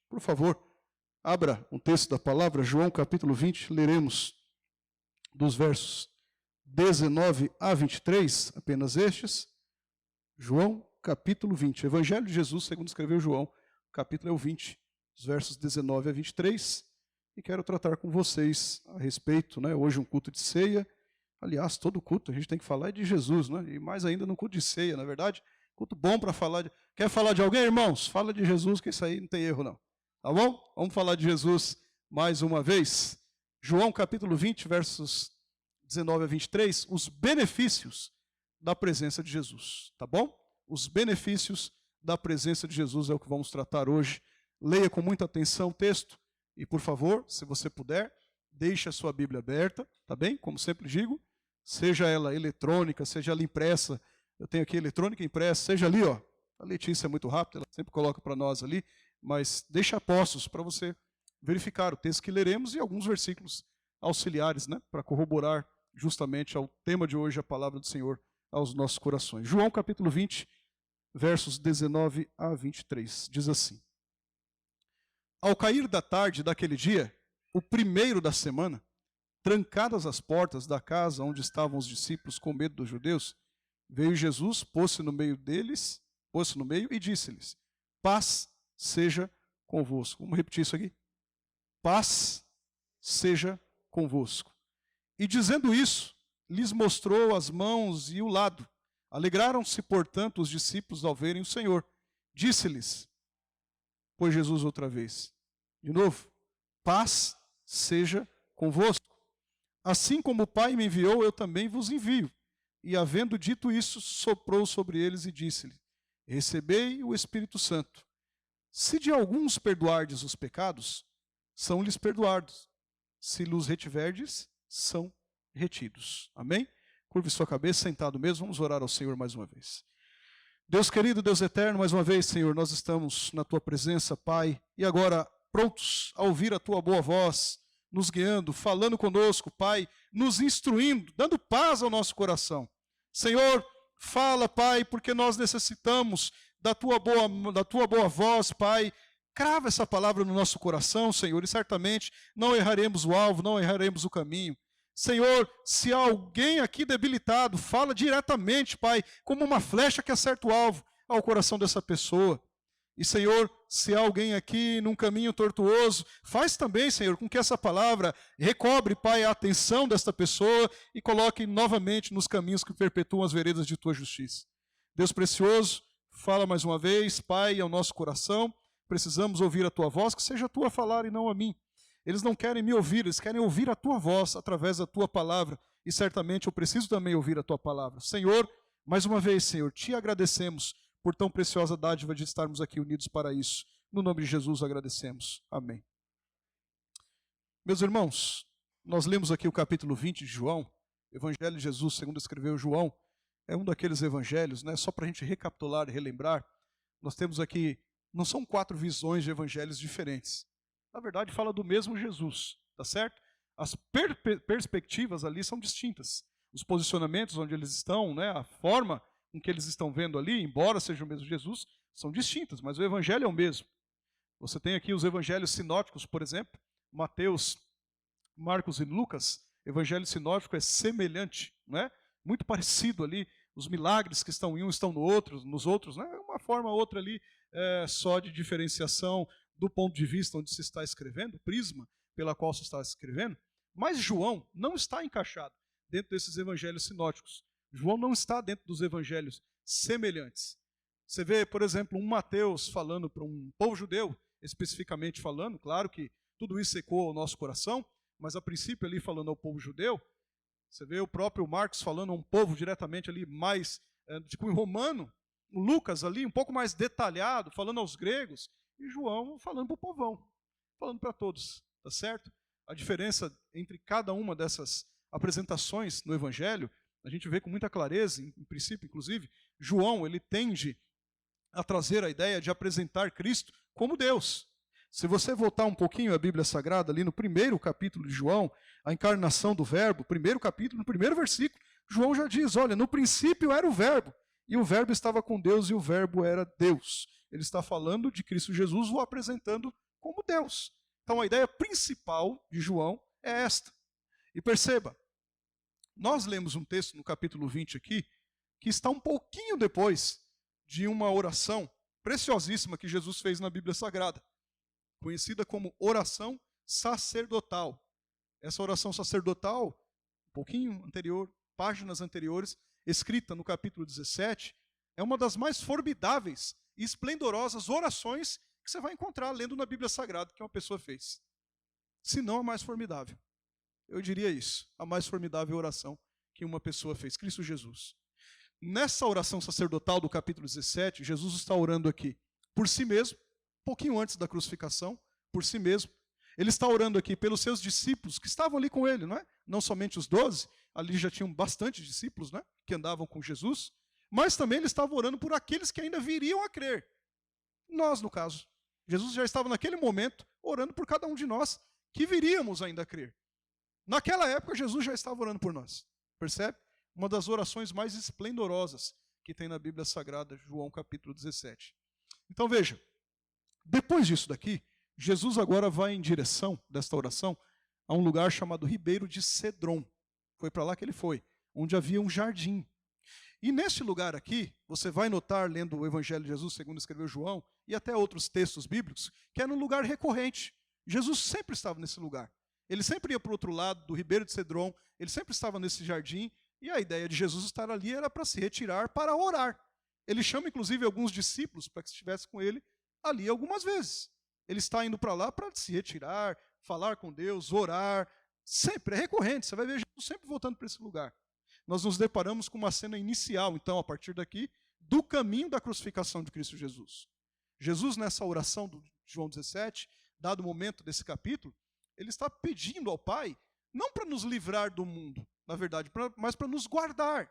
Por favor, abra um texto da palavra, João capítulo 20, leremos dos versos 19 a 23, apenas estes. João capítulo 20, Evangelho de Jesus, segundo escreveu João, o capítulo é o 20, os versos 19 a 23, e quero tratar com vocês a respeito, hoje um culto de ceia. Aliás, todo culto a gente tem que falar de Jesus, e mais ainda no culto de ceia, na verdade, culto bom para falar de... Quer falar de alguém, irmãos? Fala de Jesus, que isso aí não tem erro, não. Tá bom? Vamos falar de Jesus mais uma vez. João capítulo 20, versos 19 a 23, os benefícios da presença de Jesus, tá bom? Os benefícios da presença de Jesus é o que vamos tratar hoje. Leia com muita atenção o texto e, por favor, se você puder, deixe a sua Bíblia aberta, tá bem? Como sempre digo, seja ela eletrônica, seja ela impressa. Eu tenho aqui eletrônica impressa, seja ali, ó. A Letícia é muito rápida, ela sempre coloca para nós ali, mas deixa postos para você verificar o texto que leremos e alguns versículos auxiliares, para corroborar justamente ao tema de hoje, a palavra do Senhor aos nossos corações. João capítulo 20, versos 19 a 23, diz assim: Ao cair da tarde daquele dia, o primeiro da semana, trancadas as portas da casa onde estavam os discípulos com medo dos judeus, veio Jesus, pôs-se no meio deles, pôs-se no meio e disse-lhes: Paz seja convosco. Vamos repetir isso aqui. Paz seja convosco. E dizendo isso, lhes mostrou as mãos e o lado. Alegraram-se, portanto, os discípulos ao verem o Senhor. Disse-lhes, pois Jesus outra vez, de novo, paz seja convosco. Assim como o Pai me enviou, eu também vos envio. E havendo dito isso, soprou sobre eles e disse-lhes: Recebei o Espírito Santo. Se de alguns perdoardes os pecados, são-lhes perdoados. Se lhes retiverdes, são retidos. Amém? Curve sua cabeça, sentado mesmo, vamos orar ao Senhor mais uma vez. Deus querido, Deus eterno, mais uma vez, Senhor, nós estamos na Tua presença, Pai, e agora prontos a ouvir a Tua boa voz, nos guiando, falando conosco, Pai, nos instruindo, dando paz ao nosso coração. Senhor, fala, Pai, porque nós necessitamos da tua boa voz, Pai. Crava essa palavra no nosso coração, Senhor, e certamente não erraremos o alvo, não erraremos o caminho. Senhor, se há alguém aqui debilitado, fala diretamente, Pai, como uma flecha que acerta o alvo ao coração dessa pessoa. E, Senhor, se há alguém aqui num caminho tortuoso, faz também, Senhor, com que essa palavra recobre, Pai, a atenção desta pessoa e coloque novamente nos caminhos que perpetuam as veredas de Tua justiça. Deus precioso, fala mais uma vez, Pai, ao nosso coração. Precisamos ouvir a Tua voz, que seja a Tua falar e não a mim. Eles não querem me ouvir, eles querem ouvir a Tua voz através da Tua palavra. E certamente eu preciso também ouvir a Tua palavra. Senhor, mais uma vez, Senhor, Te agradecemos por tão preciosa dádiva de estarmos aqui unidos para isso. No nome de Jesus agradecemos. Amém. Meus irmãos, nós lemos aqui o capítulo 20 de João, Evangelho de Jesus, segundo escreveu João. É um daqueles evangelhos, só para a gente recapitular e relembrar. Nós temos aqui, não são 4 visões de evangelhos diferentes. Na verdade, fala do mesmo Jesus, tá certo? As perspectivas ali são distintas. Os posicionamentos onde eles estão, a forma com que eles estão vendo ali, embora seja o mesmo Jesus, são distintas, mas o evangelho é o mesmo. Você tem aqui os evangelhos sinóticos, por exemplo, Mateus, Marcos e Lucas. Evangelho sinótico é semelhante, muito parecido ali. Os milagres que estão em um estão nos outros, uma forma ou outra ali só de diferenciação do ponto de vista onde se está escrevendo, o prisma pela qual se está escrevendo. Mas João não está encaixado dentro desses evangelhos sinóticos. João não está dentro dos evangelhos semelhantes. Você vê, por exemplo, um Mateus falando para um povo judeu, especificamente falando, claro que tudo isso ecoa ao nosso coração, mas a princípio ali falando ao povo judeu. Você vê o próprio Marcos falando a um povo diretamente ali mais, tipo em romano, o Lucas ali um pouco mais detalhado, falando aos gregos, e João falando para o povão, falando para todos, tá certo? A diferença entre cada uma dessas apresentações no Evangelho, a gente vê com muita clareza, em princípio, inclusive, João, ele tende a trazer a ideia de apresentar Cristo como Deus. Se você voltar um pouquinho à Bíblia Sagrada, ali no primeiro capítulo de João, a encarnação do Verbo, primeiro capítulo, no primeiro versículo, João já diz, olha, no princípio era o verbo, e o verbo estava com Deus, e o verbo era Deus. Ele está falando de Cristo Jesus, o apresentando como Deus. Então a ideia principal de João é esta. E perceba, nós lemos um texto no capítulo 20 aqui, que está um pouquinho depois de uma oração preciosíssima que Jesus fez na Bíblia Sagrada, conhecida como oração sacerdotal. Essa oração sacerdotal, um pouquinho anterior, páginas anteriores, escrita no capítulo 17, é uma das mais formidáveis e esplendorosas orações que você vai encontrar lendo na Bíblia Sagrada que uma pessoa fez. Se não a mais formidável. Eu diria isso, a mais formidável oração que uma pessoa fez, Cristo Jesus. Nessa oração sacerdotal do capítulo 17, Jesus está orando aqui por si mesmo, um pouquinho antes da crucificação, por si mesmo. Ele está orando aqui pelos seus discípulos que estavam ali com ele, não é? Não somente os 12, ali já tinham bastante discípulos, né, que andavam com Jesus, mas também ele estava orando por aqueles que ainda viriam a crer. Nós, no caso. Jesus já estava naquele momento orando por cada um de nós que viríamos ainda a crer. Naquela época, Jesus já estava orando por nós. Percebe? Uma das orações mais esplendorosas que tem na Bíblia Sagrada, João capítulo 17. Então veja, depois disso daqui, Jesus agora vai em direção desta oração a um lugar chamado Ribeiro de Cedron. Foi para lá que ele foi, onde havia um jardim. E neste lugar aqui, você vai notar, lendo o Evangelho de Jesus, segundo escreveu João, e até outros textos bíblicos, que era um lugar recorrente. Jesus sempre estava nesse lugar. Ele sempre ia para o outro lado do Ribeiro de Cedron, ele sempre estava nesse jardim, e a ideia de Jesus estar ali era para se retirar para orar. Ele chama inclusive alguns discípulos para que estivessem com ele ali algumas vezes. Ele está indo para lá para se retirar, falar com Deus, orar, sempre, é recorrente, você vai ver Jesus sempre voltando para esse lugar. Nós nos deparamos com uma cena inicial, então, a partir daqui, do caminho da crucificação de Cristo Jesus. Jesus, nessa oração de João 17, dado o momento desse capítulo, ele está pedindo ao Pai, não para nos livrar do mundo, na verdade, mas para nos guardar.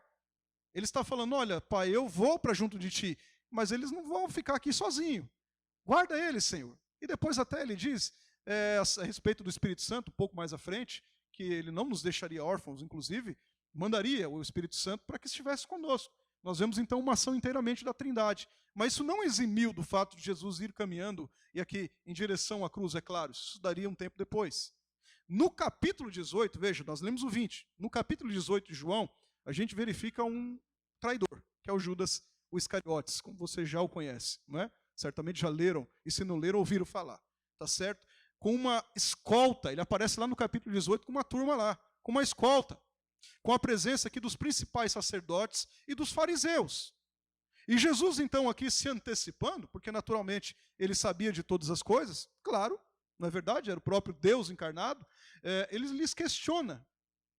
Ele está falando, olha, Pai, eu vou para junto de Ti, mas eles não vão ficar aqui sozinhos. Guarda eles, Senhor. E depois até ele diz, a respeito do Espírito Santo, um pouco mais à frente, que ele não nos deixaria órfãos, inclusive, mandaria o Espírito Santo para que estivesse conosco. Nós vemos então uma ação inteiramente da Trindade. Mas isso não eximiu do fato de Jesus ir caminhando, e aqui em direção à cruz, é claro, isso daria um tempo depois. No capítulo 18, veja, nós lemos o 20, no capítulo 18 de João, a gente verifica um traidor, que é o Judas, o Iscariotes, como você já o conhece, não é? Certamente já leram, e se não leram, ouviram falar, tá certo? Com uma escolta, ele aparece lá no capítulo 18 com uma turma lá, com uma escolta, com a presença aqui dos principais sacerdotes e dos fariseus. E Jesus, então, aqui se antecipando, porque naturalmente ele sabia de todas as coisas, claro, não é verdade, era o próprio Deus encarnado, ele lhes questiona.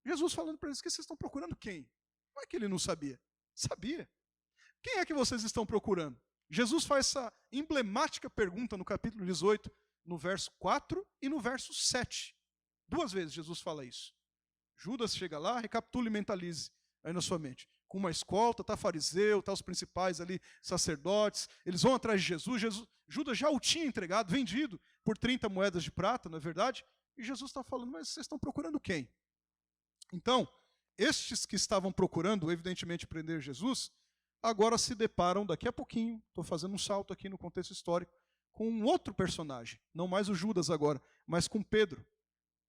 Jesus falando para eles, que vocês estão procurando quem? Não é que ele não sabia, sabia. Quem é que vocês estão procurando? Jesus faz essa emblemática pergunta no capítulo 18, no verso 4 e no verso 7. 2 vezes Jesus fala isso. Judas chega lá, recapitula e mentalize aí na sua mente. Com uma escolta, está fariseu, está os principais ali, sacerdotes, eles vão atrás de Jesus. Judas já o tinha entregado, vendido por 30 moedas de prata, não é verdade? E Jesus está falando, mas vocês estão procurando quem? Então, estes que estavam procurando, evidentemente, prender Jesus, agora se deparam, daqui a pouquinho, estou fazendo um salto aqui no contexto histórico, com um outro personagem, não mais o Judas agora, mas com Pedro.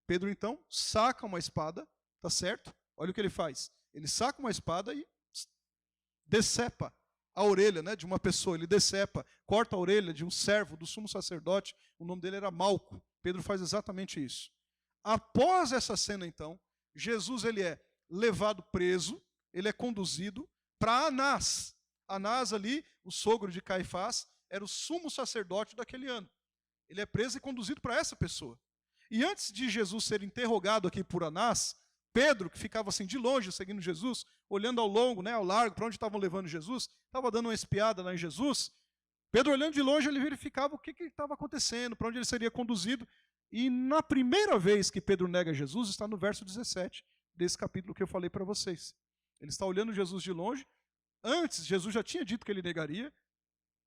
Pedro, então, saca uma espada, tá certo? Olha o que ele faz. Ele saca uma espada e decepa a orelha, né, de uma pessoa. Ele decepa, corta a orelha de um servo do sumo sacerdote. O nome dele era Malco. Pedro faz exatamente isso. Após essa cena, então, Jesus ele é levado preso, ele é conduzido para Anás. Anás ali, o sogro de Caifás, era o sumo sacerdote daquele ano. Ele é preso e conduzido para essa pessoa. E antes de Jesus ser interrogado aqui por Anás, Pedro, que ficava assim de longe seguindo Jesus, olhando ao longo, né, ao largo, para onde estavam levando Jesus, estava dando uma espiada lá em Jesus. Pedro, olhando de longe, ele verificava o que estava acontecendo, para onde ele seria conduzido. E na primeira vez que Pedro nega Jesus, está no verso 17 desse capítulo que eu falei para vocês. Ele está olhando Jesus de longe. Antes, Jesus já tinha dito que ele negaria.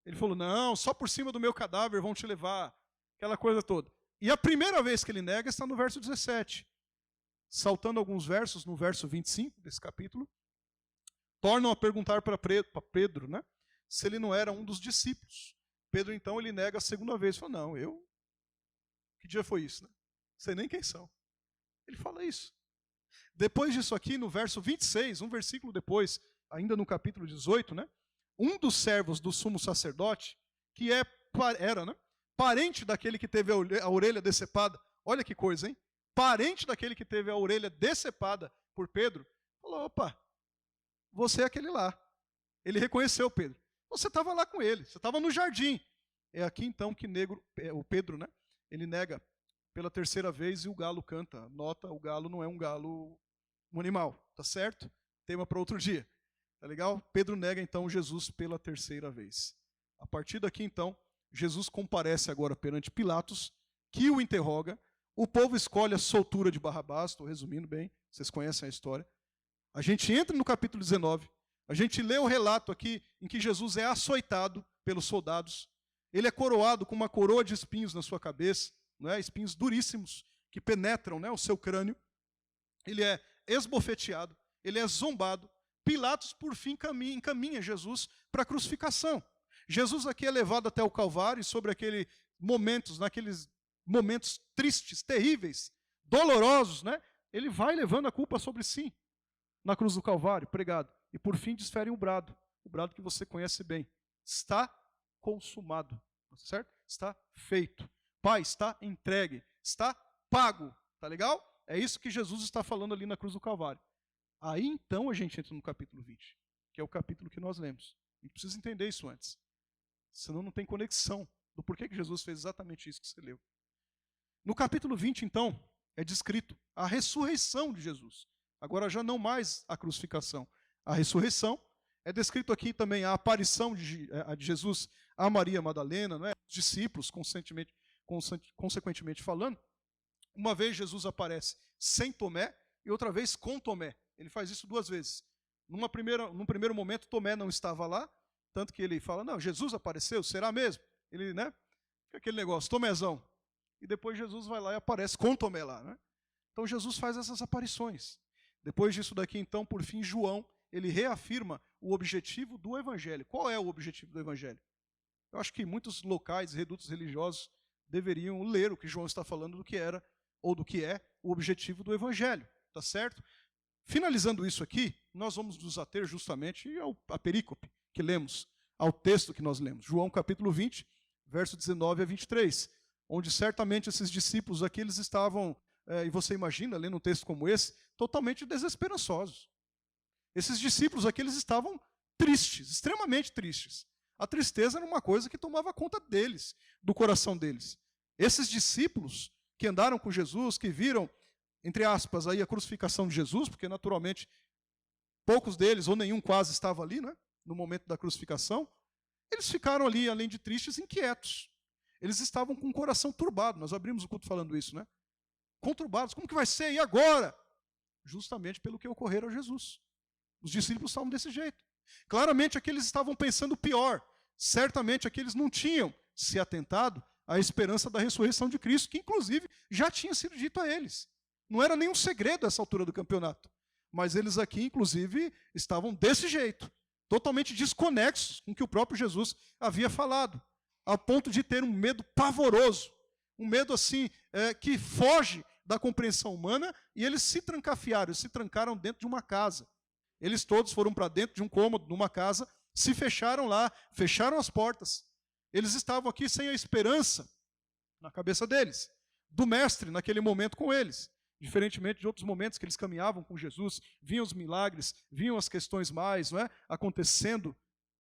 Ele falou, não, só por cima do meu cadáver vão te levar, aquela coisa toda. E a primeira vez que ele nega está no verso 17. Saltando alguns versos, no verso 25 desse capítulo, tornam a perguntar para Pedro, né, se ele não era um dos discípulos. Pedro, então, ele nega a segunda vez. Fala, não, que dia foi isso, né? Não sei nem quem são. Ele fala isso. Depois disso aqui, no verso 26, um versículo depois, ainda no capítulo 18, né, um dos servos do sumo sacerdote, que era, né, parente daquele que teve a orelha decepada, olha que coisa, hein? Parente daquele que teve a orelha decepada por Pedro, falou, opa, você é aquele lá. Ele reconheceu Pedro. Você estava lá com ele, você estava no jardim. É aqui então que o Pedro, né, ele nega pela terceira vez e o galo canta. Nota, o galo não é um galo, um animal, tá certo? Tema para outro dia. Tá legal? Pedro nega então Jesus pela terceira vez. A partir daqui então, Jesus comparece agora perante Pilatos, que o interroga. O povo escolhe a soltura de Barrabás, estou resumindo bem, vocês conhecem a história. A gente entra no capítulo 19, a gente lê o relato aqui em que Jesus é açoitado pelos soldados. Ele é coroado com uma coroa de espinhos na sua cabeça, não é? Espinhos duríssimos que penetram, né, o seu crânio. Ele é esbofeteado, ele é zombado. Pilatos, por fim, encaminha Jesus para a crucificação. Jesus aqui é levado até o Calvário e sobre naqueles momentos tristes, terríveis, dolorosos, né, ele vai levando a culpa sobre si na cruz do Calvário, pregado. E por fim desfere o brado que você conhece bem. Está consumado, certo? Está feito. Pai, está entregue, está pago, tá legal? É isso que Jesus está falando ali na cruz do Calvário. Aí então a gente entra no capítulo 20, que é o capítulo que nós lemos. A gente precisa entender isso antes, senão não tem conexão do porquê que Jesus fez exatamente isso que você leu. No capítulo 20, então, é descrito a ressurreição de Jesus. Agora já não mais a crucificação. A ressurreição é descrito aqui também a aparição de Jesus a Maria Madalena, não é? Os discípulos, consequentemente falando. Uma vez Jesus aparece sem Tomé e outra vez com Tomé. Ele faz isso duas vezes. Num primeiro momento, Tomé não estava lá, tanto que ele fala, não, Jesus apareceu, será mesmo? Ele, né? Fica aquele negócio, Tomézão. E depois Jesus vai lá e aparece com Tomé lá, né? Então Jesus faz essas aparições. Depois disso daqui, então, por fim, João, ele reafirma o objetivo do Evangelho. Qual é o objetivo do Evangelho? Eu acho que muitos locais, redutos religiosos, deveriam ler o que João está falando do que era, ou do que é, o objetivo do Evangelho. Tá certo? Finalizando isso aqui, nós vamos nos ater justamente à perícope que lemos, ao texto que nós lemos. João capítulo 20, verso 19 a 23, onde certamente esses discípulos aqui, eles estavam, e você imagina, lendo um texto como esse, totalmente desesperançosos. Esses discípulos aqui, eles estavam tristes, extremamente tristes. A tristeza era uma coisa que tomava conta deles, do coração deles. Esses discípulos que andaram com Jesus, que viram, entre aspas, aí a crucificação de Jesus, porque naturalmente poucos deles, ou nenhum quase estava ali, né, no momento da crucificação, eles ficaram ali, além de tristes, inquietos. Eles estavam com o coração turbado. Nós abrimos o culto falando isso, né? Conturbados. Como que vai ser? E agora? Justamente pelo que ocorreu a Jesus. Os discípulos estavam desse jeito. Claramente aqueles estavam pensando pior. Certamente aqueles não tinham se atentado à esperança da ressurreição de Cristo, que inclusive já tinha sido dito a eles. Não era nenhum segredo essa altura do campeonato. Mas eles aqui, inclusive, estavam desse jeito, totalmente desconexos com o que o próprio Jesus havia falado, a ponto de ter um medo pavoroso, um medo assim, que foge da compreensão humana, e eles se trancaram dentro de uma casa. Eles todos foram para dentro de um cômodo, numa casa, se fecharam lá, fecharam as portas. Eles estavam aqui sem a esperança, na cabeça deles, do mestre naquele momento com eles. Diferentemente de outros momentos que eles caminhavam com Jesus, viam os milagres, viam as questões mais, não é, acontecendo,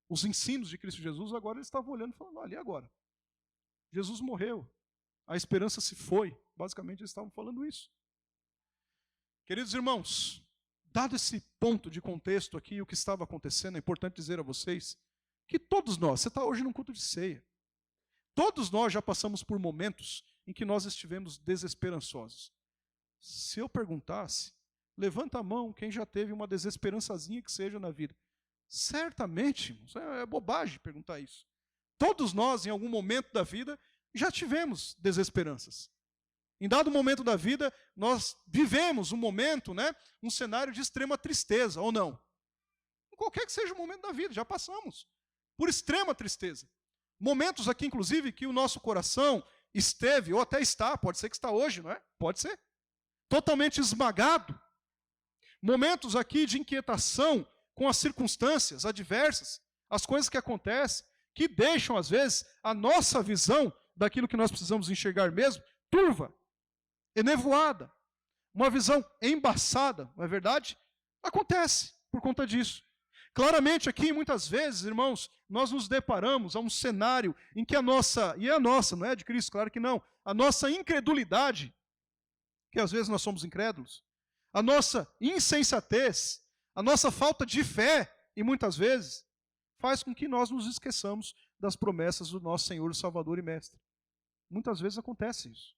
os ensinos de Cristo Jesus, agora eles estavam olhando e falando, olha, e agora? Jesus morreu, a esperança se foi. Basicamente eles estavam falando isso. Queridos irmãos, dado esse ponto de contexto aqui, o que estava acontecendo, é importante dizer a vocês que todos nós, você está hoje num culto de ceia, todos nós já passamos por momentos em que nós estivemos desesperançosos. Se eu perguntasse, levanta a mão quem já teve uma desesperançazinha que seja na vida. Certamente, é bobagem perguntar isso. Todos nós, em algum momento da vida, já tivemos desesperanças. Em dado momento da vida, nós vivemos um momento, né, um cenário de extrema tristeza, ou não? qualquer que seja o momento da vida, já passamos por extrema tristeza. Momentos aqui, inclusive, que o nosso coração esteve, ou até está, pode ser que está hoje, não é? Pode ser. Totalmente esmagado. Momentos aqui de inquietação com as circunstâncias adversas, as coisas que acontecem, que deixam, às vezes, a nossa visão daquilo que nós precisamos enxergar mesmo, turva, enevoada, uma visão embaçada, não é verdade? Acontece por conta disso. Claramente aqui, muitas vezes, irmãos, nós nos deparamos a um cenário em que a nossa, e é a nossa, não é de Cristo, claro que não, a nossa incredulidade, que às vezes nós somos incrédulos, a nossa insensatez, a nossa falta de fé, e muitas vezes, faz com que nós nos esqueçamos das promessas do nosso Senhor, Salvador e Mestre. Muitas vezes acontece isso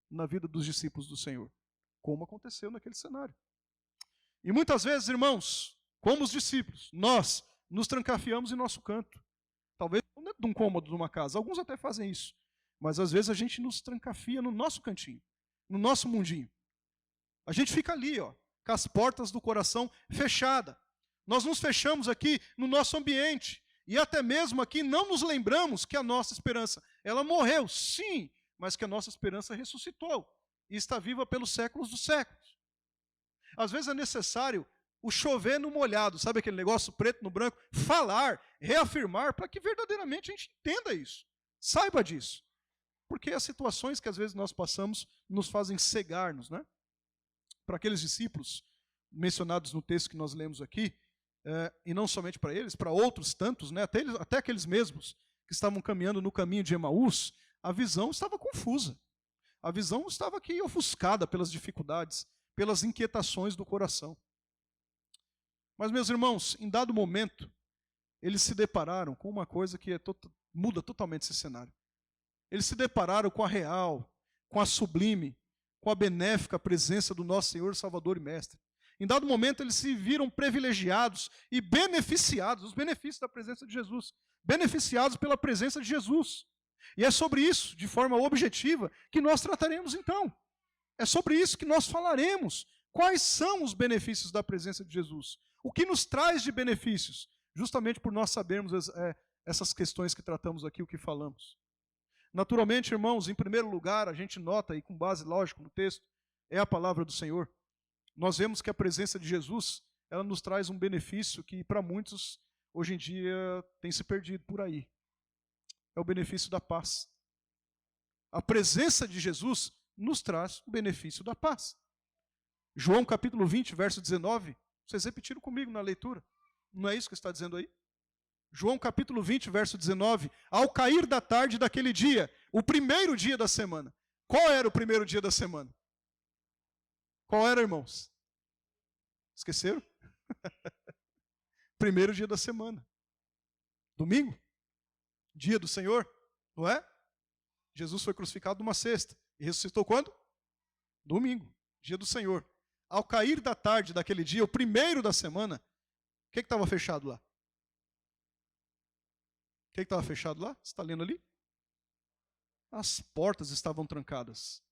na vida dos discípulos do Senhor, como aconteceu naquele cenário. E muitas vezes, irmãos, como os discípulos, nós nos trancafiamos em nosso canto. Talvez não dentro de um cômodo de uma casa, alguns até fazem isso, mas às vezes a gente nos trancafia no nosso cantinho, no nosso mundinho. A gente fica ali, ó, com as portas do coração fechadas. Nós nos fechamos aqui no nosso ambiente. E até mesmo aqui não nos lembramos que a nossa esperança, ela morreu, sim, mas que a nossa esperança ressuscitou e está viva pelos séculos dos séculos. Às vezes é necessário o chover no molhado, sabe aquele negócio preto no branco? Falar, reafirmar, para que verdadeiramente a gente entenda isso. Saiba disso. Porque as situações que às vezes nós passamos nos fazem cegar-nos, né? Para aqueles discípulos mencionados no texto que nós lemos aqui, e não somente para eles, para outros tantos, né? Até aqueles mesmos que estavam caminhando no caminho de Emaús, a visão estava confusa. A visão estava aqui ofuscada pelas dificuldades, pelas inquietações do coração. Mas, meus irmãos, em dado momento, eles se depararam com uma coisa que muda totalmente esse cenário. Eles se depararam com a real, com a sublime, com a benéfica presença do nosso Senhor, Salvador e Mestre. Em dado momento, eles se viram privilegiados e beneficiados, os benefícios da presença de Jesus, beneficiados pela presença de Jesus. E é sobre isso, de forma objetiva, que nós trataremos então. É sobre isso que nós falaremos. Quais são os benefícios da presença de Jesus? O que nos traz de benefícios? Justamente por nós sabermos essas questões que tratamos aqui, o que falamos. Naturalmente, irmãos, em primeiro lugar, a gente nota, e com base, lógico, no texto, é a palavra do Senhor. Nós vemos que a presença de Jesus, ela nos traz um benefício que para muitos, hoje em dia, tem se perdido por aí. É o benefício da paz. A presença de Jesus nos traz o benefício da paz. João capítulo 20, verso 19, vocês repetiram comigo na leitura. Não é isso que está dizendo aí? João capítulo 20, verso 19, ao cair da tarde daquele dia, o primeiro dia da semana. Qual era o primeiro dia da semana? Qual era, irmãos? Esqueceram? Primeiro dia da semana. Domingo? Dia do Senhor, não é? Jesus foi crucificado numa sexta. E ressuscitou quando? Domingo, dia do Senhor. Ao cair da tarde daquele dia, o primeiro da semana, o que estava fechado lá? O que estava fechado lá? Você está lendo ali? As portas estavam trancadas.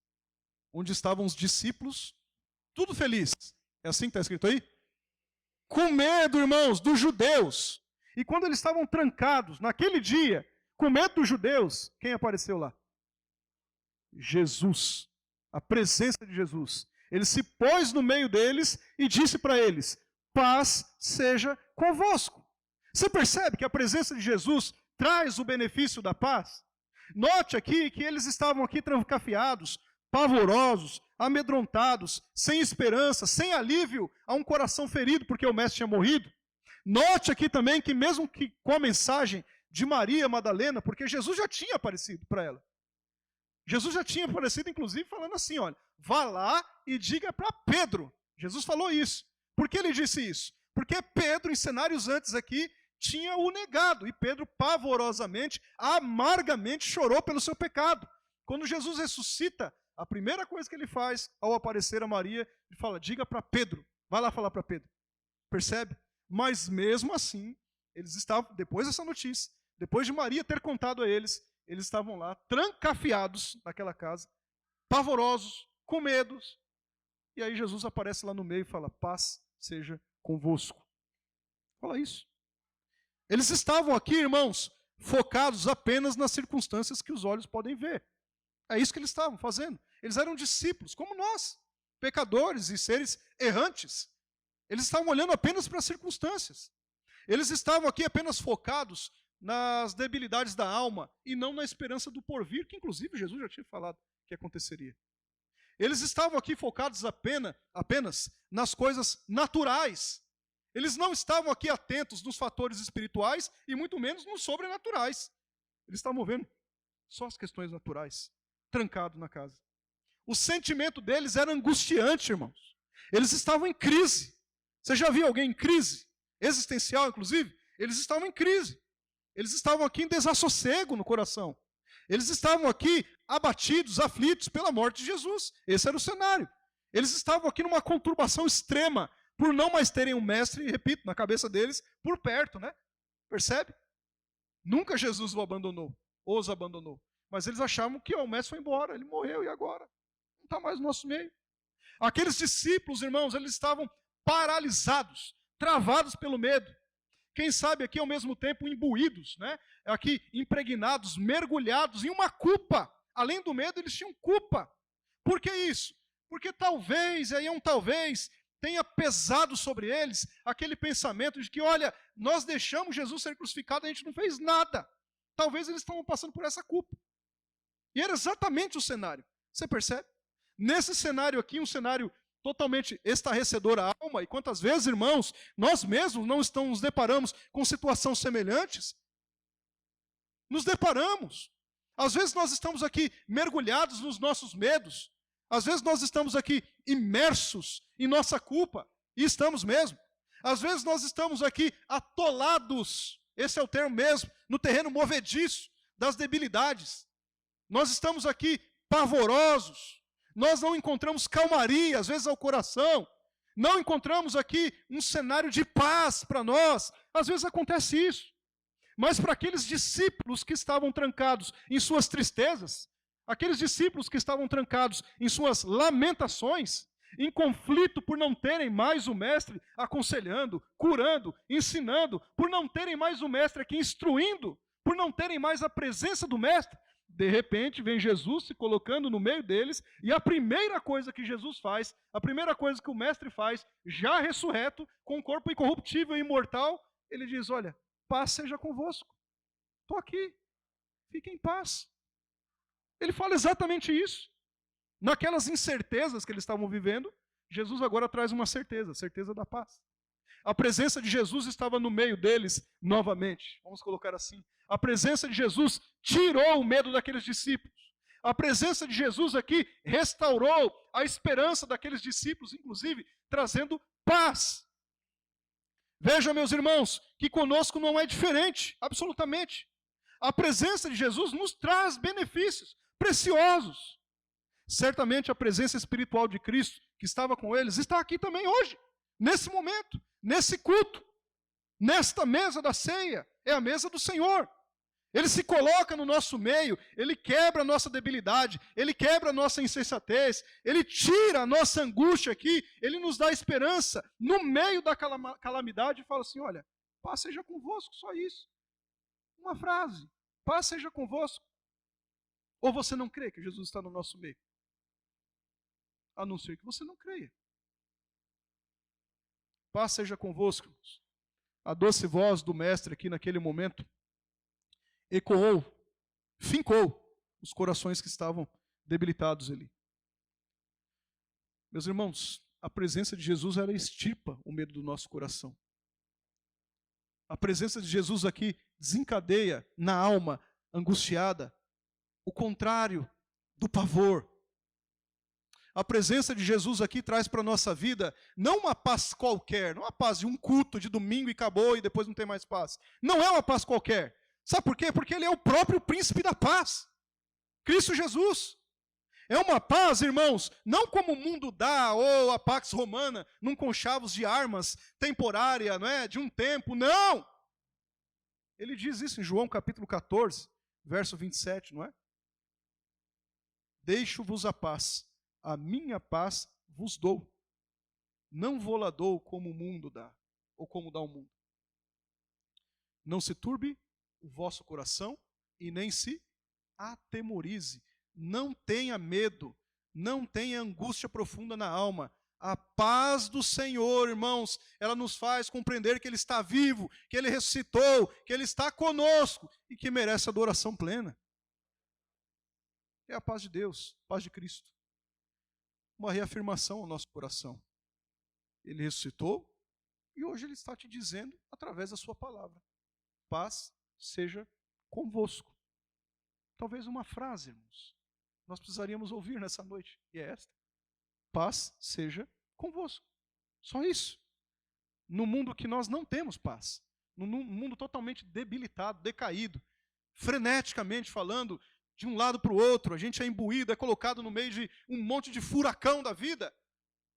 Onde estavam os discípulos, tudo feliz. É assim que está escrito aí? Com medo, irmãos, dos judeus. E quando eles estavam trancados, naquele dia, com medo dos judeus, quem apareceu lá? Jesus. A presença de Jesus. Ele se pôs no meio deles e disse para eles: paz seja convosco. Você percebe que a presença de Jesus traz o benefício da paz? Note aqui que eles estavam aqui trancafiados, pavorosos, amedrontados, sem esperança, sem alívio a um coração ferido porque o mestre tinha morrido. Note aqui também que mesmo que com a mensagem de Maria Madalena, porque Jesus já tinha aparecido para ela. Jesus já tinha aparecido, inclusive, falando assim, olha, vá lá e diga para Pedro. Jesus falou isso. Por que ele disse isso? Porque Pedro, em cenários antes aqui, tinha o negado. E Pedro, pavorosamente, amargamente chorou pelo seu pecado. Quando Jesus ressuscita, a primeira coisa que ele faz, ao aparecer a Maria, ele fala, diga para Pedro. Vai lá falar para Pedro. Percebe? Mas mesmo assim, eles estavam, depois dessa notícia, depois de Maria ter contado a eles estavam lá, trancafiados naquela casa, pavorosos, com medos. E aí Jesus aparece lá no meio e fala, paz seja convosco. Fala isso. Eles estavam aqui, irmãos, focados apenas nas circunstâncias que os olhos podem ver. É isso que eles estavam fazendo. Eles eram discípulos, como nós, pecadores e seres errantes. Eles estavam olhando apenas para as circunstâncias. Eles estavam aqui apenas focados nas debilidades da alma e não na esperança do porvir, que inclusive Jesus já tinha falado que aconteceria. Eles estavam aqui focados apenas nas coisas naturais. Eles não estavam aqui atentos nos fatores espirituais e muito menos nos sobrenaturais. Eles estavam vendo só as questões naturais, trancados na casa. O sentimento deles era angustiante, irmãos. Eles estavam em crise. Você já viu alguém em crise? Existencial, inclusive? Eles estavam em crise. Eles estavam aqui em desassossego no coração. Eles estavam aqui abatidos, aflitos pela morte de Jesus. Esse era o cenário. Eles estavam aqui numa conturbação extrema por não mais terem um mestre, repito, na cabeça deles, por perto, né? Percebe? Nunca Jesus os abandonou. Mas eles achavam que o mestre foi embora, ele morreu e agora? Não está mais no nosso meio. Aqueles discípulos, irmãos, eles estavam paralisados, travados pelo medo. Quem sabe aqui ao mesmo tempo imbuídos, né? Aqui impregnados, mergulhados em uma culpa. Além do medo, eles tinham culpa. Por que isso? Porque talvez, aí é um talvez, tenha pesado sobre eles aquele pensamento de que, olha, nós deixamos Jesus ser crucificado e a gente não fez nada. Talvez eles estavam passando por essa culpa. E era exatamente o cenário. Você percebe? Nesse cenário aqui, um cenário totalmente estarrecedor à alma, e quantas vezes, irmãos, nós mesmos não nos deparamos com situações semelhantes? Nos deparamos. Às vezes nós estamos aqui mergulhados nos nossos medos. Às vezes nós estamos aqui imersos em nossa culpa, e estamos mesmo. Às vezes nós estamos aqui atolados, esse é o termo mesmo, no terreno movediço das debilidades. Nós estamos aqui pavorosos, nós não encontramos calmaria, às vezes ao coração, não encontramos aqui um cenário de paz para nós, às vezes acontece isso. Mas para aqueles discípulos que estavam trancados em suas tristezas, aqueles discípulos que estavam trancados em suas lamentações, em conflito por não terem mais o mestre aconselhando, curando, ensinando, por não terem mais o mestre aqui instruindo, por não terem mais a presença do mestre, de repente vem Jesus se colocando no meio deles, e a primeira coisa que Jesus faz, a primeira coisa que o mestre faz, já ressurreto, com um corpo incorruptível e imortal, ele diz, olha, paz seja convosco. Estou aqui, fiquem em paz. Ele fala exatamente isso. Naquelas incertezas que eles estavam vivendo, Jesus agora traz uma certeza, a certeza da paz. A presença de Jesus estava no meio deles novamente. Vamos colocar assim. A presença de Jesus tirou o medo daqueles discípulos. A presença de Jesus aqui restaurou a esperança daqueles discípulos, inclusive trazendo paz. Veja, meus irmãos, que conosco não é diferente, absolutamente. A presença de Jesus nos traz benefícios preciosos. Certamente a presença espiritual de Cristo, que estava com eles, está aqui também hoje, nesse momento, nesse culto, nesta mesa da ceia, é a mesa do Senhor. Ele se coloca no nosso meio, ele quebra a nossa debilidade, ele quebra a nossa insensatez, ele tira a nossa angústia aqui, ele nos dá esperança no meio da calamidade e fala assim, olha, paz seja convosco, só isso. Uma frase, paz seja convosco. Ou você não crê que Jesus está no nosso meio? A não ser que você não creia. Paz seja convosco, irmãos. A doce voz do mestre aqui naquele momento ecoou, fincou os corações que estavam debilitados ali. Meus irmãos, a presença de Jesus, ela extirpa o medo do nosso coração. A presença de Jesus aqui desencadeia na alma angustiada o contrário do pavor. A presença de Jesus aqui traz para a nossa vida não uma paz qualquer, não uma paz de um culto de domingo e acabou e depois não tem mais paz. Não é uma paz qualquer. Sabe por quê? Porque ele é o próprio príncipe da paz. Cristo Jesus. É uma paz, irmãos, não como o mundo dá, ou a Pax Romana, num conchavos de armas temporária, não é? De um tempo, não! Ele diz isso em João capítulo 14, verso 27, não é? Deixo-vos a paz, a minha paz vos dou. Não vou lá dou como o mundo dá, ou como dá o mundo. Não se turbe o vosso coração e nem se atemorize. Não tenha medo, não tenha angústia profunda na alma. A paz do Senhor, irmãos, ela nos faz compreender que Ele está vivo, que Ele ressuscitou, que Ele está conosco e que merece adoração plena. É a paz de Deus, a paz de Cristo. Uma reafirmação ao nosso coração. Ele ressuscitou e hoje Ele está te dizendo, através da sua palavra, paz seja convosco. Talvez uma frase, irmãos, nós precisaríamos ouvir nessa noite, e é esta: paz seja convosco. Só isso. No mundo que nós não temos paz, num mundo totalmente debilitado, decaído, freneticamente falando, de um lado para o outro, a gente é imbuído, é colocado no meio de um monte de furacão da vida.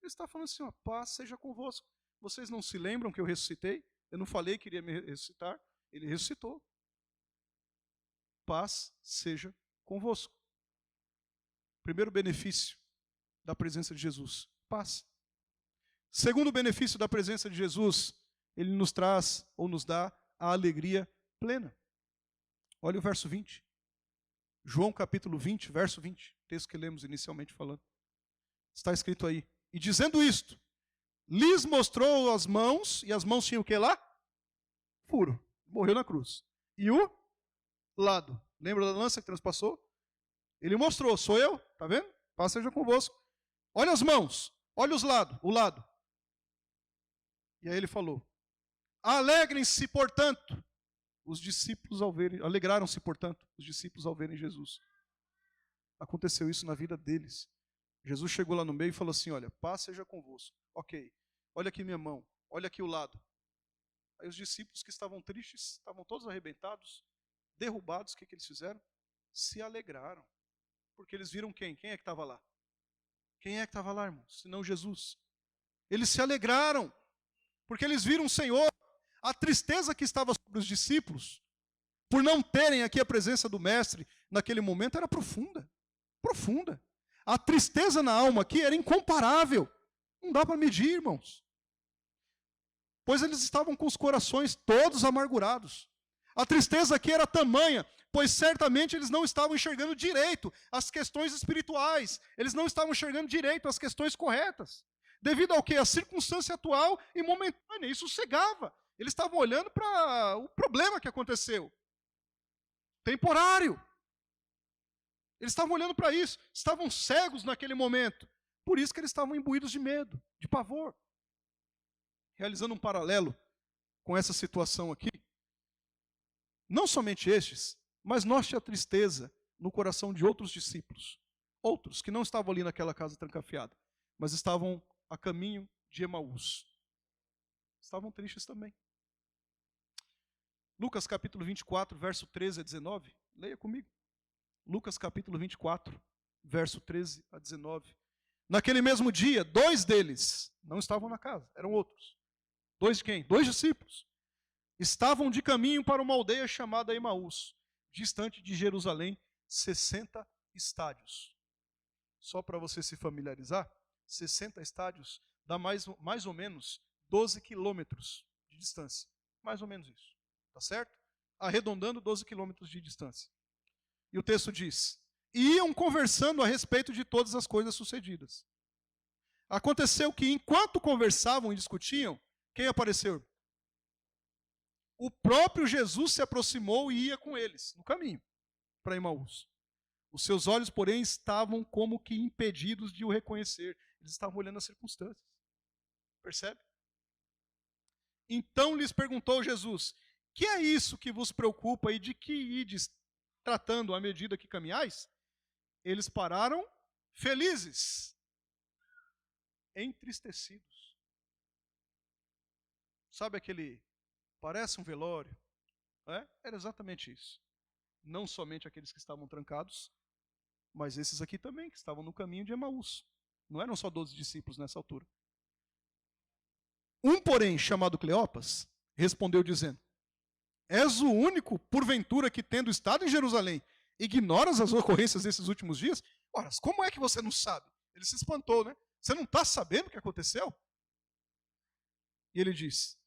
Ele está falando assim, ó, paz seja convosco. Vocês não se lembram que eu ressuscitei? Eu não falei que iria me ressuscitar? Ele ressuscitou. Paz seja convosco. Primeiro benefício da presença de Jesus, paz. Segundo benefício da presença de Jesus, Ele nos traz ou nos dá a alegria plena. Olha o verso 20. João capítulo 20, verso 20, texto que lemos inicialmente falando. Está escrito aí. E dizendo isto, lhes mostrou as mãos, e as mãos tinham o que lá? Furo. Morreu na cruz. E o lado. Lembra da lança que transpassou? Ele mostrou, sou eu, tá vendo? Paz seja convosco. Olha as mãos, olha o lado. E aí ele falou, alegrem-se, portanto, os discípulos ao verem, alegraram-se, portanto, os discípulos ao verem Jesus. Aconteceu isso na vida deles. Jesus chegou lá no meio e falou assim, olha, paz seja convosco. Ok, olha aqui minha mão, olha aqui o lado. Aí os discípulos que estavam tristes, estavam todos arrebentados, derrubados, o que eles fizeram? Se alegraram. Porque eles viram quem? Quem é que estava lá? Quem é que estava lá, irmãos? Senão Jesus. Eles se alegraram, porque eles viram o Senhor. A tristeza que estava sobre os discípulos, por não terem aqui a presença do Mestre naquele momento, era profunda. Profunda. A tristeza na alma aqui era incomparável. Não dá para medir, irmãos. Pois eles estavam com os corações todos amargurados. A tristeza aqui era tamanha, pois certamente eles não estavam enxergando direito as questões espirituais. Eles não estavam enxergando direito as questões corretas. Devido ao quê? A circunstância atual e momentânea. Isso cegava. Eles estavam olhando para o problema que aconteceu. Temporário. Eles estavam olhando para isso. Estavam cegos naquele momento. Por isso que eles estavam imbuídos de medo, de pavor. Realizando um paralelo com essa situação aqui. Não somente estes, mas note a tristeza no coração de outros discípulos. Outros que não estavam ali naquela casa trancafiada, mas estavam a caminho de Emaús. Estavam tristes também. Lucas capítulo 24, verso 13 a 19. Leia comigo. Lucas capítulo 24, verso 13 a 19. Naquele mesmo dia, 2 deles não estavam na casa, eram outros. 2 de quem? 2 discípulos. Estavam de caminho para uma aldeia chamada Emaús, distante de Jerusalém, 60 estádios. Só para você se familiarizar, 60 estádios dá mais ou menos 12 quilômetros de distância. Mais ou menos isso. Tá certo? Arredondando 12 quilômetros de distância. E o texto diz, iam conversando a respeito de todas as coisas sucedidas. Aconteceu que enquanto conversavam e discutiam, quem apareceu? O próprio Jesus se aproximou e ia com eles, no caminho, para Emaús. Os seus olhos, porém, estavam como que impedidos de o reconhecer. Eles estavam olhando as circunstâncias. Percebe? Então lhes perguntou Jesus, que é isso que vos preocupa e de que ides tratando à medida que caminhais? Eles pararam felizes, entristecidos. Sabe aquele, parece um velório? Era exatamente isso. Não somente aqueles que estavam trancados, mas esses aqui também, que estavam no caminho de Emaús. Não eram só 12 discípulos nessa altura. Um, porém, chamado Cleopas, respondeu dizendo, és o único, porventura, que tendo estado em Jerusalém, ignoras as ocorrências desses últimos dias? Ora, como é que você não sabe? Ele se espantou, né? Você não está sabendo o que aconteceu? E ele disse,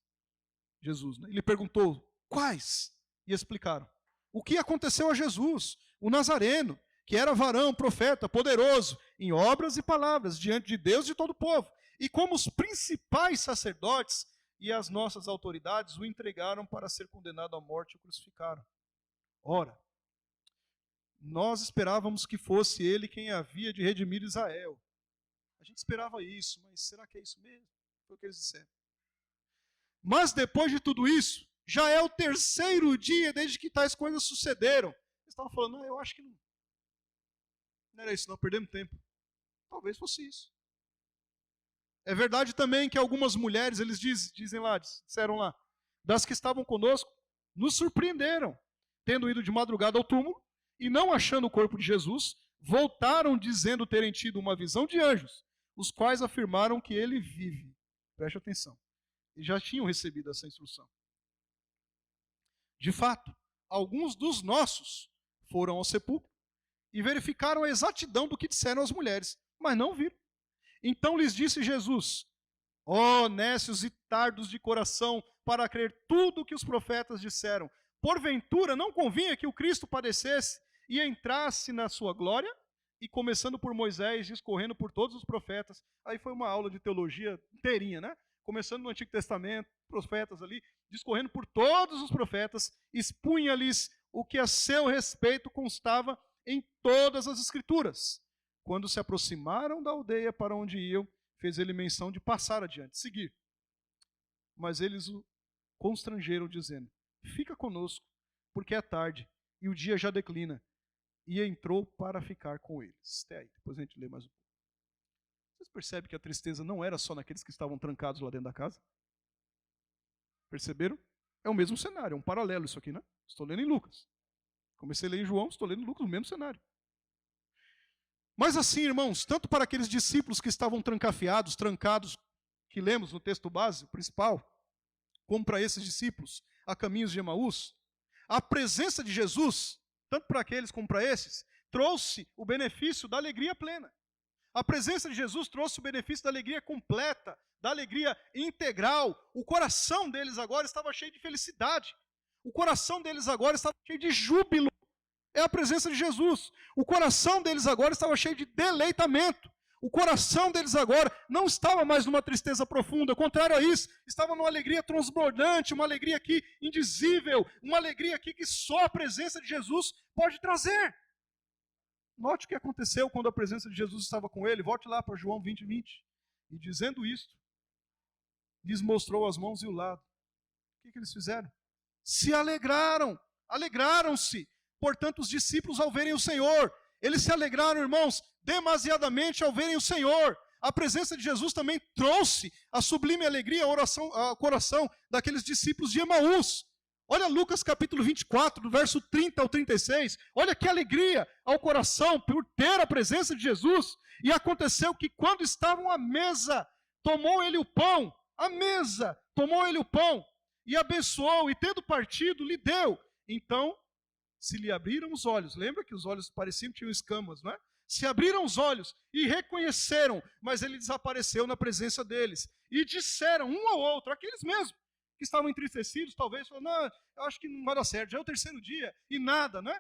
Jesus, né? Ele perguntou, Quais? E explicaram. O que aconteceu a Jesus, o Nazareno, que era varão, profeta, poderoso, em obras e palavras, diante de Deus e de todo o povo. E como os principais sacerdotes e as nossas autoridades o entregaram para ser condenado à morte e o crucificaram. Ora, nós esperávamos que fosse ele quem havia de redimir Israel. A gente esperava isso, mas será que é isso mesmo? Foi o que eles disseram. Mas depois de tudo isso, já é o terceiro dia desde que tais coisas sucederam. Eles estavam falando, não, eu acho que não era isso, não, perdemos tempo. Talvez fosse isso. É verdade também que algumas mulheres, eles disseram lá, das que estavam conosco, nos surpreenderam, tendo ido de madrugada ao túmulo, e não achando o corpo de Jesus, voltaram dizendo terem tido uma visão de anjos, os quais afirmaram que ele vive. Preste atenção. E já tinham recebido essa instrução. De fato, alguns dos nossos foram ao sepulcro e verificaram a exatidão do que disseram as mulheres, mas não viram. Então lhes disse Jesus, ó nécios e tardos de coração, para crer tudo o que os profetas disseram. Porventura não convinha que o Cristo padecesse e entrasse na sua glória? E começando por Moisés, discorrendo por todos os profetas. Aí foi uma aula de teologia inteirinha, né? Começando no Antigo Testamento, profetas ali, discorrendo por todos os profetas, expunha-lhes o que a seu respeito constava em todas as Escrituras. Quando se aproximaram da aldeia para onde iam, fez ele menção de passar adiante, seguir. Mas eles o constrangeram, dizendo, fica conosco, porque é tarde, e o dia já declina. E entrou para ficar com eles. Até aí, depois a gente lê mais um pouco. Vocês percebem que a tristeza não era só naqueles que estavam trancados lá dentro da casa? Perceberam? É o mesmo cenário, é um paralelo isso aqui, né? Estou lendo em Lucas. Comecei a ler em João, estou lendo em Lucas, o mesmo cenário. Mas assim, irmãos, tanto para aqueles discípulos que estavam trancafiados, trancados, que lemos no texto base, principal, como para esses discípulos a caminhos de Emaús, a presença de Jesus, tanto para aqueles como para esses, trouxe o benefício da alegria plena. A presença de Jesus trouxe o benefício da alegria completa, da alegria integral. O coração deles agora estava cheio de felicidade. O coração deles agora estava cheio de júbilo. É a presença de Jesus. O coração deles agora estava cheio de deleitamento. O coração deles agora não estava mais numa tristeza profunda, ao contrário a isso, estava numa alegria transbordante, uma alegria aqui indizível, uma alegria aqui que só a presença de Jesus pode trazer. Note o que aconteceu quando a presença de Jesus estava com ele. Volte lá para João 20, 20. E dizendo isto, lhes mostrou as mãos e o lado. O que eles fizeram? Se alegraram, alegraram-se. Portanto, os discípulos ao verem o Senhor, eles se alegraram, irmãos, demasiadamente ao verem o Senhor. A presença de Jesus também trouxe a sublime alegria ao coração daqueles discípulos de Emaús. Olha Lucas capítulo 24, do verso 30 ao 36. Olha que alegria ao coração por ter a presença de Jesus. E aconteceu que quando estavam à mesa, tomou ele o pão, à mesa, tomou ele o pão, e abençoou, e tendo partido, lhe deu. Então, se lhe abriram os olhos, lembra que os olhos pareciam que tinham escamas, não é? Se abriram os olhos e reconheceram, mas ele desapareceu na presença deles. E disseram um ao outro, aqueles mesmos, que estavam entristecidos, talvez, falando, não, eu acho que não vai dar certo, já é o terceiro dia, e nada, né?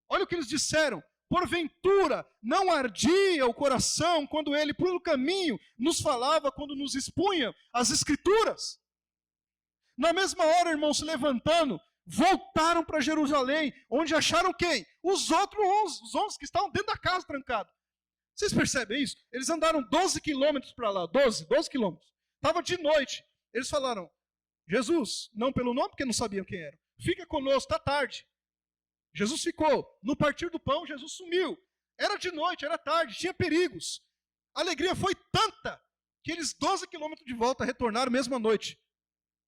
Olha o que eles disseram, porventura não ardia o coração quando ele, pelo caminho, nos falava, quando nos expunha as Escrituras? Na mesma hora, irmãos, se levantando, voltaram para Jerusalém, onde acharam quem? Os outros 11, os 11 que estavam dentro da casa trancados. Vocês percebem isso? Eles andaram 12 quilômetros para lá, 12 quilômetros. Estava de noite. Eles falaram, Jesus, não pelo nome, porque não sabiam quem era. Fica conosco, está tarde. Jesus ficou. No partir do pão, Jesus sumiu. Era de noite, era tarde, tinha perigos. A alegria foi tanta que eles 12 quilômetros de volta retornaram mesmo à noite.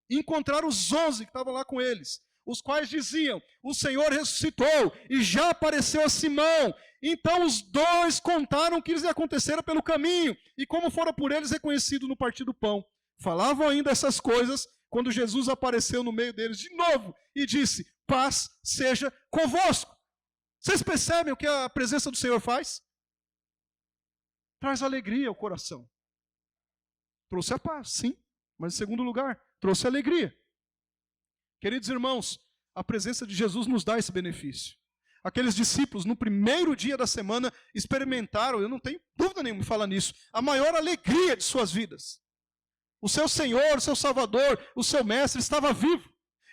E encontraram os 11 que estavam lá com eles, os quais diziam, o Senhor ressuscitou e já apareceu a Simão. Então os dois contaram o que lhes acontecera pelo caminho e como fora por eles reconhecido no partir do pão. Falavam ainda essas coisas quando Jesus apareceu no meio deles de novo e disse, paz seja convosco. Vocês percebem o que a presença do Senhor faz? Traz alegria ao coração. Trouxe a paz, sim, mas em segundo lugar, trouxe alegria. Queridos irmãos, a presença de Jesus nos dá esse benefício. Aqueles discípulos, no primeiro dia da semana, experimentaram, eu não tenho dúvida nenhuma em falar nisso, a maior alegria de suas vidas. O seu Senhor, o seu Salvador, o seu Mestre estava vivo.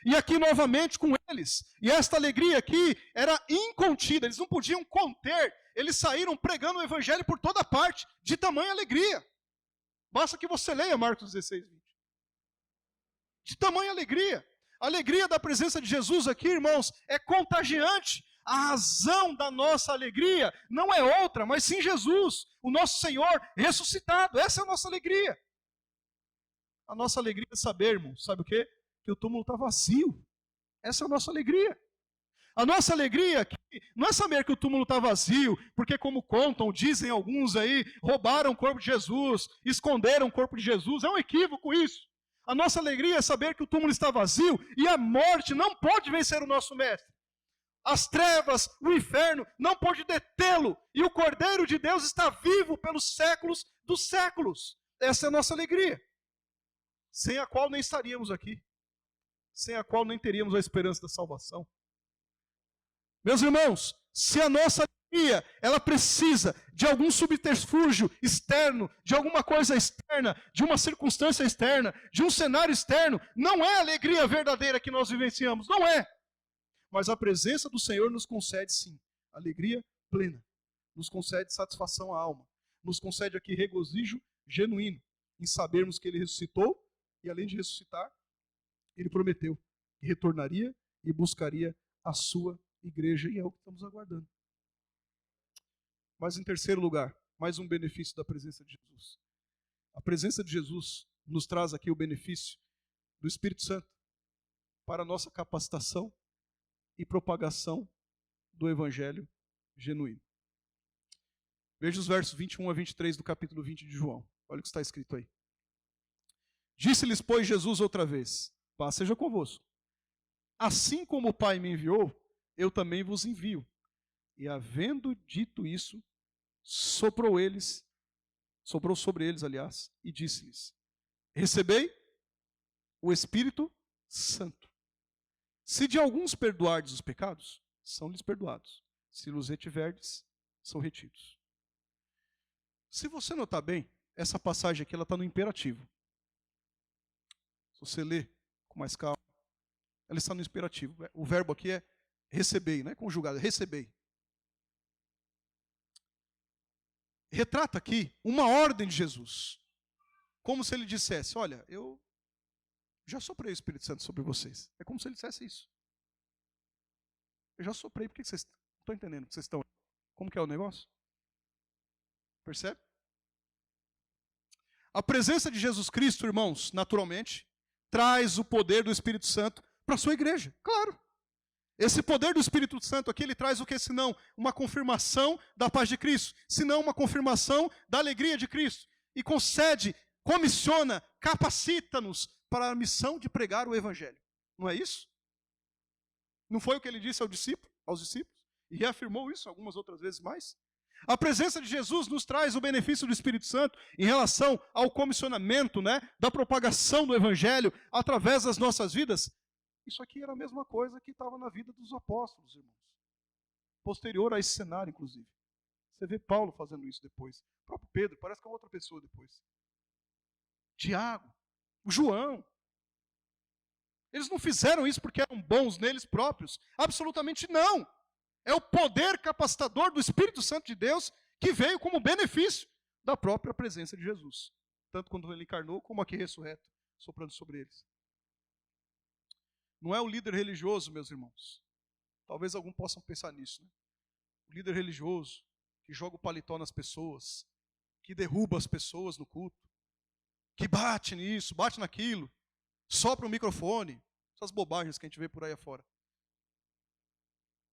E aqui novamente com eles. E esta alegria aqui era incontida, eles não podiam conter. Eles saíram pregando o Evangelho por toda parte, de tamanha alegria. Basta que você leia Marcos 16, 20. De tamanha alegria. A alegria da presença de Jesus aqui, irmãos, é contagiante. A razão da nossa alegria não é outra, mas sim Jesus, o nosso Senhor ressuscitado. Essa é a nossa alegria. A nossa alegria é saber, irmãos, sabe o quê? Que o túmulo está vazio. Essa é a nossa alegria. A nossa alegria aqui não é saber que o túmulo está vazio, porque como contam, dizem alguns aí, roubaram o corpo de Jesus, esconderam o corpo de Jesus. É um equívoco isso. A nossa alegria é saber que o túmulo está vazio e a morte não pode vencer o nosso Mestre. As trevas, o inferno não pode detê-lo. E o Cordeiro de Deus está vivo pelos séculos dos séculos. Essa é a nossa alegria. Sem a qual nem estaríamos aqui. Sem a qual nem teríamos a esperança da salvação. Meus irmãos, se a nossa alegria, ela precisa de algum subterfúgio externo, de alguma coisa externa, de uma circunstância externa, de um cenário externo, não é a alegria verdadeira que nós vivenciamos, não é. Mas a presença do Senhor nos concede sim, alegria plena, nos concede satisfação à alma, nos concede aqui regozijo genuíno, em sabermos que Ele ressuscitou, e além de ressuscitar, Ele prometeu que retornaria e buscaria a sua igreja, e é o que estamos aguardando. Mas em terceiro lugar, mais um benefício da presença de Jesus. A presença de Jesus nos traz aqui o benefício do Espírito Santo para a nossa capacitação e propagação do Evangelho genuíno. Veja os versos 21 a 23 do capítulo 20 de João. Olha o que está escrito aí. Disse-lhes, pois, Jesus outra vez, paz seja convosco. Assim como o Pai me enviou, eu também vos envio. E havendo dito isso, soprou sobre eles, aliás, e disse-lhes, recebei o Espírito Santo. Se de alguns perdoardes os pecados, são-lhes perdoados. Se os retiverdes, são retidos. Se você notar bem, essa passagem aqui ela está no imperativo. Se você ler com mais calma, ela está no imperativo. O verbo aqui é recebei, não é conjugado, é recebei. Retrata aqui uma ordem de Jesus. Como se ele dissesse, olha, eu já soprei o Espírito Santo sobre vocês. É como se ele dissesse isso. Eu já soprei, por que vocês não estão entendendo? Vocês estão... Como que é o negócio? Percebe? A presença de Jesus Cristo, irmãos, naturalmente, traz o poder do Espírito Santo para a sua igreja. Claro. Esse poder do Espírito Santo aqui, ele traz o que senão? Uma confirmação da paz de Cristo. Senão uma confirmação da alegria de Cristo. E concede, comissiona, capacita-nos para a missão de pregar o Evangelho. Não é isso? Não foi o que ele disse aos discípulos? E reafirmou isso algumas outras vezes mais? A presença de Jesus nos traz o benefício do Espírito Santo em relação ao comissionamento, da propagação do Evangelho através das nossas vidas. Isso aqui era a mesma coisa que estava na vida dos apóstolos, irmãos. Posterior a esse cenário, inclusive. Você vê Paulo fazendo isso depois. O próprio Pedro, parece que é outra pessoa depois. Tiago, o João. Eles não fizeram isso porque eram bons neles próprios. Absolutamente não. É o poder capacitador do Espírito Santo de Deus que veio como benefício da própria presença de Jesus. Tanto quando ele encarnou, como aqui ressurreto, soprando sobre eles. Não é o líder religioso, meus irmãos. Talvez alguns possam pensar nisso. O líder religioso que joga o paletó nas pessoas, que derruba as pessoas no culto, que bate nisso, bate naquilo, sopra o microfone, essas bobagens que a gente vê por aí afora.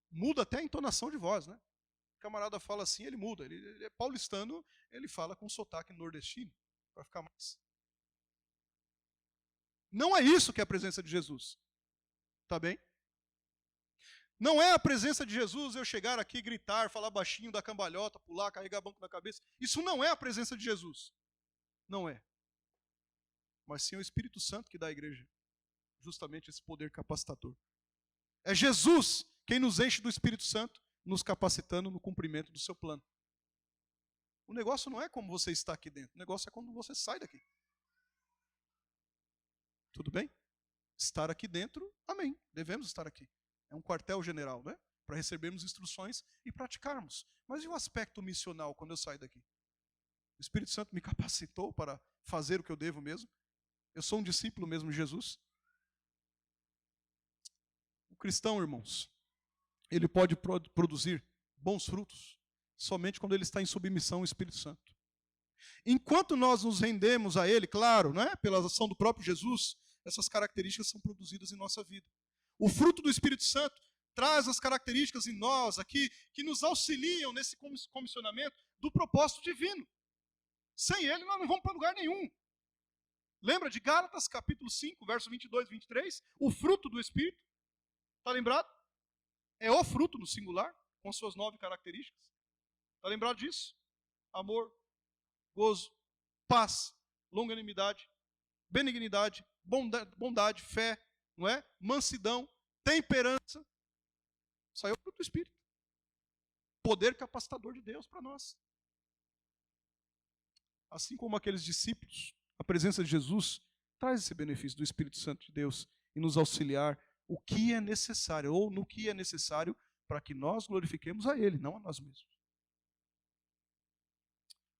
Muda até a entonação de voz, né? O camarada fala assim, ele muda. Ele é paulistano, ele fala com sotaque nordestino, para ficar mais. Não é isso que é a presença de Jesus. Tá bem? Não é a presença de Jesus eu chegar aqui, gritar, falar baixinho, dar cambalhota, pular, carregar banco na cabeça. Isso não é a presença de Jesus. Não é. Mas sim o Espírito Santo que dá à igreja justamente esse poder capacitador. É Jesus quem nos enche do Espírito Santo, nos capacitando no cumprimento do seu plano. O negócio não é como você está aqui dentro, o negócio é quando você sai daqui. Tudo bem? Estar aqui dentro, amém, devemos estar aqui. É um quartel-general, né? Para recebermos instruções e praticarmos. Mas e o aspecto missional quando eu saio daqui? O Espírito Santo me capacitou para fazer o que eu devo mesmo? Eu sou um discípulo mesmo de Jesus? O cristão, irmãos, ele pode produzir bons frutos somente quando ele está em submissão ao Espírito Santo. Enquanto nós nos rendemos a ele, claro, né, pela ação do próprio Jesus, essas características são produzidas em nossa vida. O fruto do Espírito Santo traz as características em nós aqui que nos auxiliam nesse comissionamento do propósito divino. Sem ele nós não vamos para lugar nenhum. Lembra de Gálatas capítulo 5, verso 22 e 23? O fruto do Espírito. Está lembrado? É o fruto no singular, com suas 9 características. Está lembrado disso? Amor, gozo, paz, longanimidade, benignidade, bondade, fé, não é? Mansidão, temperança. Isso aí é o fruto do Espírito. Poder capacitador de Deus para nós. Assim como aqueles discípulos, a presença de Jesus traz esse benefício do Espírito Santo de Deus e nos auxiliar o que é necessário, ou no que é necessário para que nós glorifiquemos a Ele, não a nós mesmos.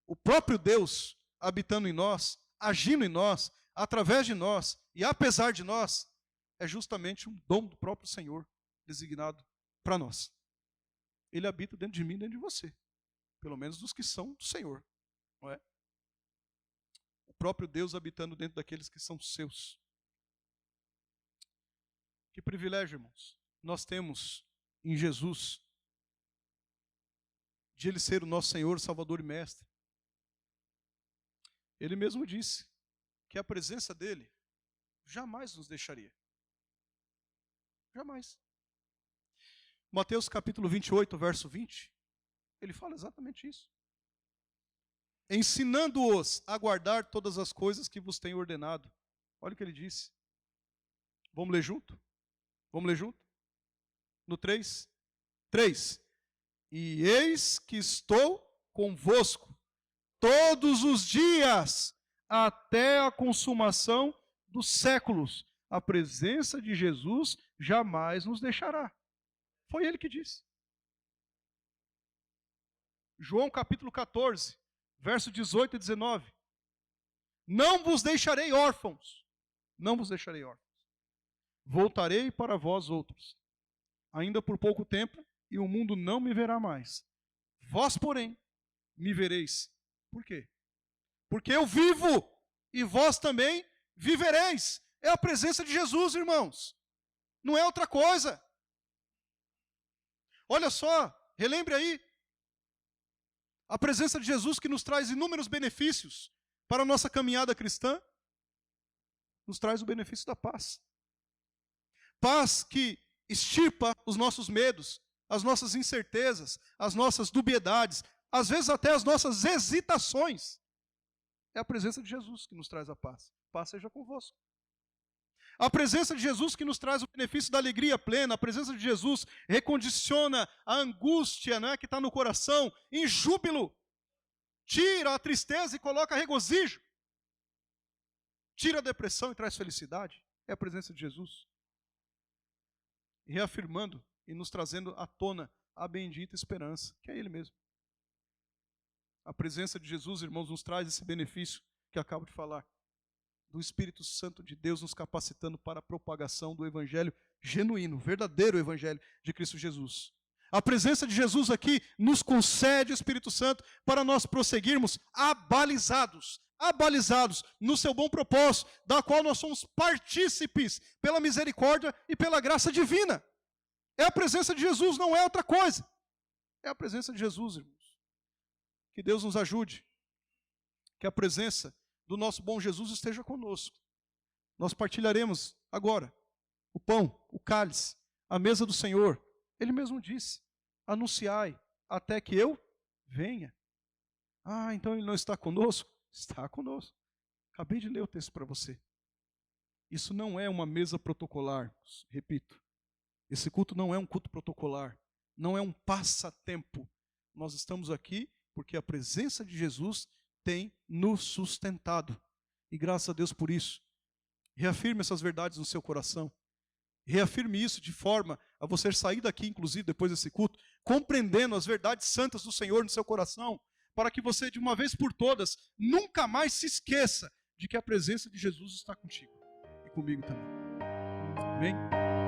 O próprio Deus habitando em nós, agindo em nós, através de nós e apesar de nós, é justamente um dom do próprio Senhor designado para nós. Ele habita dentro de mim e dentro de você, pelo menos dos que são do Senhor, não é? O próprio Deus habitando dentro daqueles que são seus. Que privilégio, irmãos, nós temos em Jesus de Ele ser o nosso Senhor, Salvador e Mestre. Ele mesmo disse que a presença dEle jamais nos deixaria. Jamais. Mateus capítulo 28, verso 20, ele fala exatamente isso. Ensinando-os a guardar todas as coisas que vos tenho ordenado. Olha o que ele disse. Vamos ler junto? Vamos ler junto? No 3. 3. E eis que estou convosco todos os dias, até a consumação dos séculos. A presença de Jesus jamais nos deixará. Foi ele que disse. João capítulo 14, verso 18 e 19. Não vos deixarei órfãos. Não vos deixarei órfãos. Voltarei para vós outros. Ainda por pouco tempo, e o mundo não me verá mais. Vós, porém, me vereis. Por quê? Porque eu vivo, e vós também vivereis. É a presença de Jesus, irmãos. Não é outra coisa. Olha só, relembre aí. A presença de Jesus que nos traz inúmeros benefícios para a nossa caminhada cristã, nos traz o benefício da paz. Paz que extirpa os nossos medos, as nossas incertezas, as nossas dubiedades, às vezes até as nossas hesitações. É a presença de Jesus que nos traz a paz. Paz seja convosco. A presença de Jesus que nos traz o benefício da alegria plena, a presença de Jesus recondiciona a angústia, né, que está no coração em júbilo. Tira a tristeza e coloca regozijo. Tira a depressão e traz felicidade. É a presença de Jesus. Reafirmando e nos trazendo à tona a bendita esperança, que é Ele mesmo. A presença de Jesus, irmãos, nos traz esse benefício que eu acabo de falar. Do Espírito Santo de Deus nos capacitando para a propagação do Evangelho genuíno, verdadeiro Evangelho de Cristo Jesus. A presença de Jesus aqui nos concede o Espírito Santo para nós prosseguirmos abalizados no seu bom propósito, da qual nós somos partícipes pela misericórdia e pela graça divina. É a presença de Jesus, não é outra coisa. É a presença de Jesus, irmãos. Que Deus nos ajude. Que a presença do nosso bom Jesus esteja conosco. Nós partilharemos agora o pão, o cálice, a mesa do Senhor. Ele mesmo disse, anunciai até que eu venha. Ah, então Ele não está conosco? Está conosco. Acabei de ler o texto para você. Isso não é uma mesa protocolar, repito. Esse culto não é um culto protocolar, não é um passatempo. Nós estamos aqui porque a presença de Jesus tem nos sustentado. E graças a Deus por isso. Reafirme essas verdades no seu coração. Reafirme isso de forma a você sair daqui, inclusive depois desse culto, compreendendo as verdades santas do Senhor no seu coração, para que você, de uma vez por todas, nunca mais se esqueça de que a presença de Jesus está contigo e comigo também. Amém?